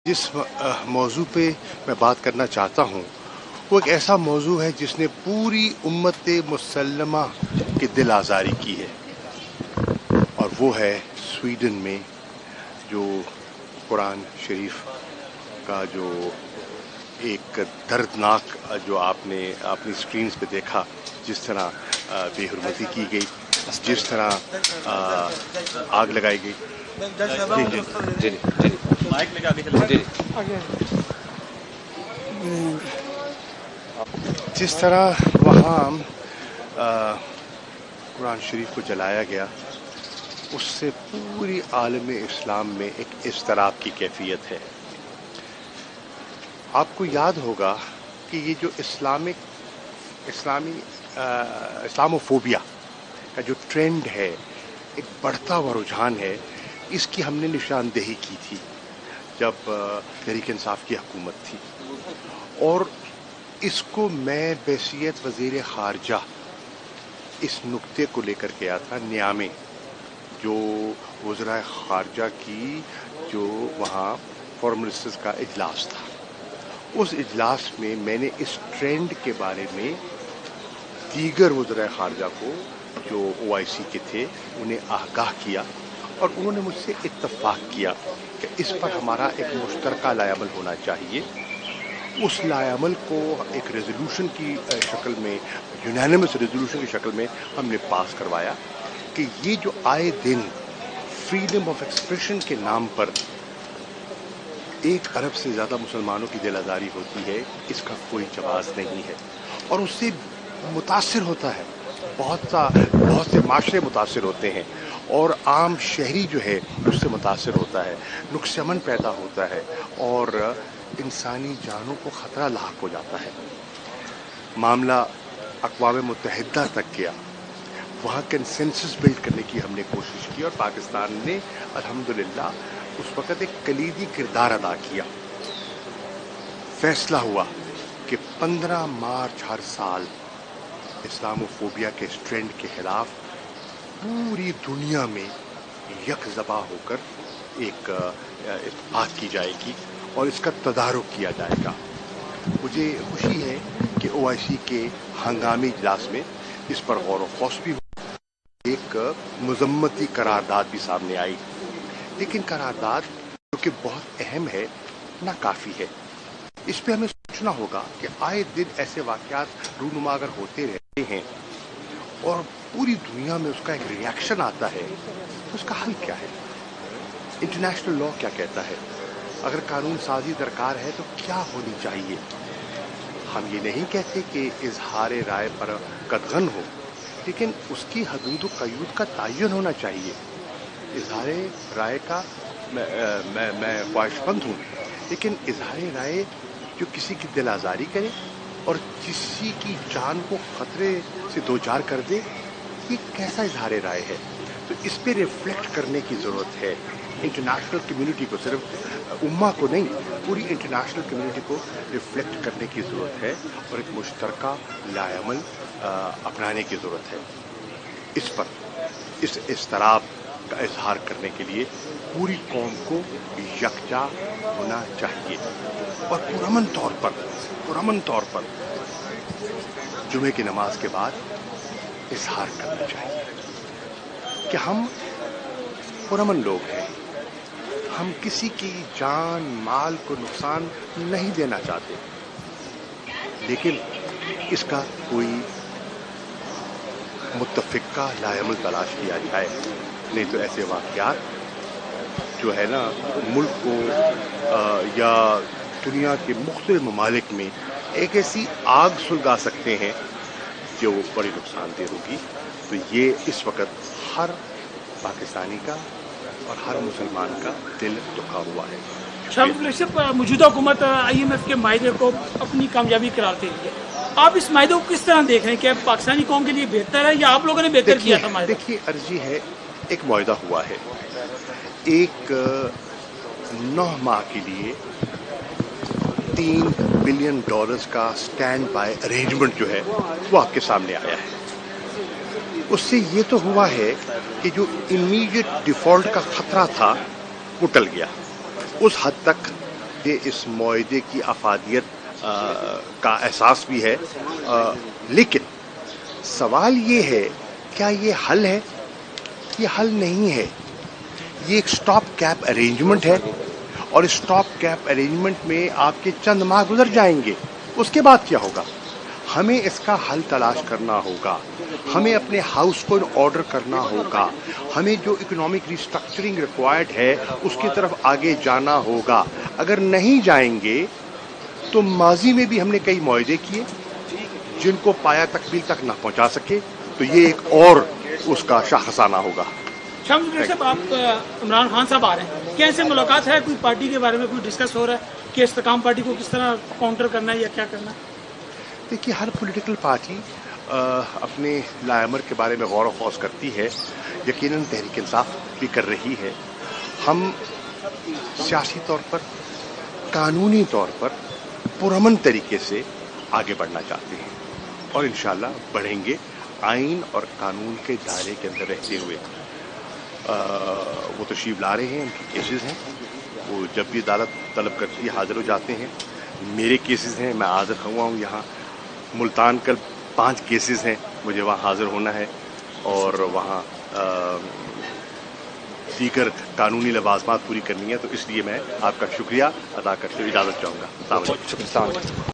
جس موضوع پہ میں بات کرنا چاہتا ہوں وہ ایک ایسا موضوع ہے جس نے پوری امت مسلمہ کی دل آزاری کی ہے، اور وہ ہے سویڈن میں جو قرآن شریف کا جو ایک دردناک جو آپ نے اپنی اسکرینز پہ دیکھا، جس طرح بے حرمتی کی گئی، جس طرح آگ لگائی گئی۔ جی مائک لے کے آگے چلیں۔ جس طرح وہاں قرآن شریف کو جلایا گیا، اس سے پوری عالم اسلام میں ایک اضطراب کی کیفیت ہے۔ آپ کو یاد ہوگا کہ یہ جو اسلاموفوبیا کا جو ٹرینڈ ہے، ایک بڑھتا ہوا رجحان ہے، اس کی ہم نے نشاندہی کی تھی جب تحریک انصاف کی حکومت تھی، اور اس کو میں بحیثیت وزیر خارجہ اس نقطے کو لے کر گیا تھا نیامے، جو وزراء خارجہ کی جو وہاں فورن منسٹرز کا اجلاس تھا۔ اس اجلاس میں میں نے اس ٹرینڈ کے بارے میں دیگر وزراء خارجہ کو جو OIC کے تھے انہیں آگاہ کیا، اور انہوں نے مجھ سے اتفاق کیا کہ اس پر ہمارا ایک مشترکہ لائحہ عمل ہونا چاہیے۔ اس لائحہ عمل کو ایک ریزولوشن کی شکل میں، یونینمس ریزولوشن کی شکل میں ہم نے پاس کروایا کہ یہ جو آئے دن فریڈم آف ایکسپریشن کے نام پر 1 ارب سے زیادہ مسلمانوں کی دل آزاری ہوتی ہے، اس کا کوئی جواز نہیں ہے، اور اس سے متاثر ہوتا ہے، بہت سے معاشرے متاثر ہوتے ہیں، اور عام شہری جو ہے اس سے متاثر ہوتا ہے، نقص امن پیدا ہوتا ہے، اور انسانی جانوں کو خطرہ لاحق ہو جاتا ہے۔ معاملہ اقوام متحدہ تک گیا، وہاں کنسنسس بلڈ کرنے کی ہم نے کوشش کی، اور پاکستان نے الحمدللہ اس وقت ایک کلیدی کردار ادا کیا۔ فیصلہ ہوا کہ 15 مارچ ہر سال اسلاموفوبیا کے اس ٹرینڈ کے خلاف پوری دنیا میں یک زباں ہو کر ایک بات کی جائے گی اور اس کا تدارک کیا جائے گا۔ مجھے خوشی ہے کہ OIC کے ہنگامی اجلاس میں اس پر غور و خوض بھی ہوا، ایک مذمتی قرارداد بھی سامنے آئی، لیکن قرارداد جو کہ بہت اہم ہے ناکافی ہے۔ اس پہ ہمیں سوچنا ہوگا کہ آئے دن ایسے واقعات رونما اگر ہوتے رہتے ہیں اور پوری دنیا میں اس کا ایک ری ایکشن آتا ہے، تو اس کا حل کیا ہے؟ انٹرنیشنل لا کیا کہتا ہے؟ اگر قانون سازی درکار ہے تو کیا ہونی چاہیے؟ ہم یہ نہیں کہتے کہ اظہار رائے پر قدغن ہو، لیکن اس کی حدود و قیود کا تعین ہونا چاہیے۔ اظہار رائے کا میں خواہش مند ہوں، لیکن اظہار رائے جو کسی کی دل آزاری کرے اور کسی کی جان کو خطرے سے دوچار کر دے، یہ کیسا اظہار رائے ہے؟ تو اس پہ ریفلیکٹ کرنے کی ضرورت ہے۔ انٹرنیشنل کمیونٹی کو، صرف امہ کو نہیں، پوری انٹرنیشنل کمیونٹی کو ریفلیکٹ کرنے کی ضرورت ہے، اور ایک مشترکہ لائحہ عمل اپنانے کی ضرورت ہے۔ اس پر اس اضطراب کا اظہار کرنے کے لیے پوری قوم کو یکجا ہونا چاہیے، اور پرامن طور پر جمعے کی نماز کے بعد اظہار کرنا چاہیے کہ ہم پرامن لوگ ہیں، ہم کسی کی جان مال کو نقصان نہیں دینا چاہتے، لیکن اس کا کوئی متفقہ لائحہ عمل تلاش کیا جائے، نہیں تو ایسے واقعات جو ہے نا ملک کو یا دنیا کے مختلف ممالک میں ایک ایسی آگ سلگا سکتے ہیں جو بڑی نقصان دہ ہوگی۔ تو یہ اس وقت ہر پاکستانی کا اور ہر مسلمان کا دل دکھا ہوا ہے۔ صاحب، موجودہ حکومت IMF کے معاہدے کو اپنی کامیابی قرار دے رہی ہے، آپ اس معاہدے کو کس طرح دیکھ رہے ہیں؟ کہ پاکستانی قوم کے لیے بہتر ہے یا آپ لوگوں نے بہتر کیا تھا معاہدہ؟ دیکھیے، عرضی ہے، ایک معاہدہ ہوا ہے، ایک 9 ماہ کے لیے $3 بلین کا سٹینڈ بائی ارینجمنٹ جو ہے وہ آپ کے سامنے آیا ہے۔ اس سے یہ تو ہوا ہے کہ جو امیڈیٹ ڈیفالٹ کا خطرہ تھا وہ ٹل گیا، اس حد تک یہ اس معاہدے کی افادیت کا احساس بھی ہے، لیکن سوال یہ ہے کیا یہ حل ہے؟ یہ حل نہیں ہے، یہ ایک سٹاپ کیپ ارینجمنٹ ہے، اور اس سٹاپ کیپ ارینجمنٹ میں آپ کے چند ماہ گزر جائیں گے، اس کے بعد کیا ہوگا؟ ہمیں اس کا حل تلاش کرنا ہوگا، ہمیں اپنے ہاؤس کو آرڈر کرنا ہوگا، ہمیں جو اکنامک ریسٹرکچرنگ ریکوائرڈ ہے اس کی طرف آگے جانا ہوگا۔ اگر نہیں جائیں گے تو ماضی میں بھی ہم نے کئی معاہدے کیے جن کو پایا تکمیل تک نہ پہنچا سکے، تو یہ ایک اور اس کا شاخسانہ ہوگا۔ شمس بریک صاحب، آپ عمران خان صاحب آ رہے ہیں، کیا ان سے ملاقات ہے؟ کوئی پارٹی کے بارے میں کوئی ڈسکس ہو رہا ہے کہ استحکام پارٹی کو کس طرح کاؤنٹر کرنا ہے یا کیا کرنا ہے؟ دیکھیے، ہر پولیٹیکل پارٹی اپنے لائمر کے بارے میں غور و خوض کرتی ہے، یقیناً تحریک انصاف بھی کر رہی ہے۔ ہم سیاسی طور پر، قانونی طور پر پرامن طریقے سے آگے بڑھنا چاہتے ہیں، اور انشاءاللہ بڑھیں گے، آئین اور قانون کے دائرے کے اندر رہتے ہوئے۔ وہ تشریف لا رہے ہیں، ان کے کیسز ہیں، وہ جب بھی عدالت طلب کرتی ہے حاضر ہو جاتے ہیں۔ میرے کیسز ہیں، میں حاضر ہوا ہوں یہاں ملتان۔ کل 5 کیسز ہیں، مجھے وہاں حاضر ہونا ہے، اور وہاں دیگر قانونی لوازمات پوری کرنی ہے، تو اس لیے میں آپ کا شکریہ ادا کرتے ہوئے اجازت چاہوں گا۔ السلام علیکم۔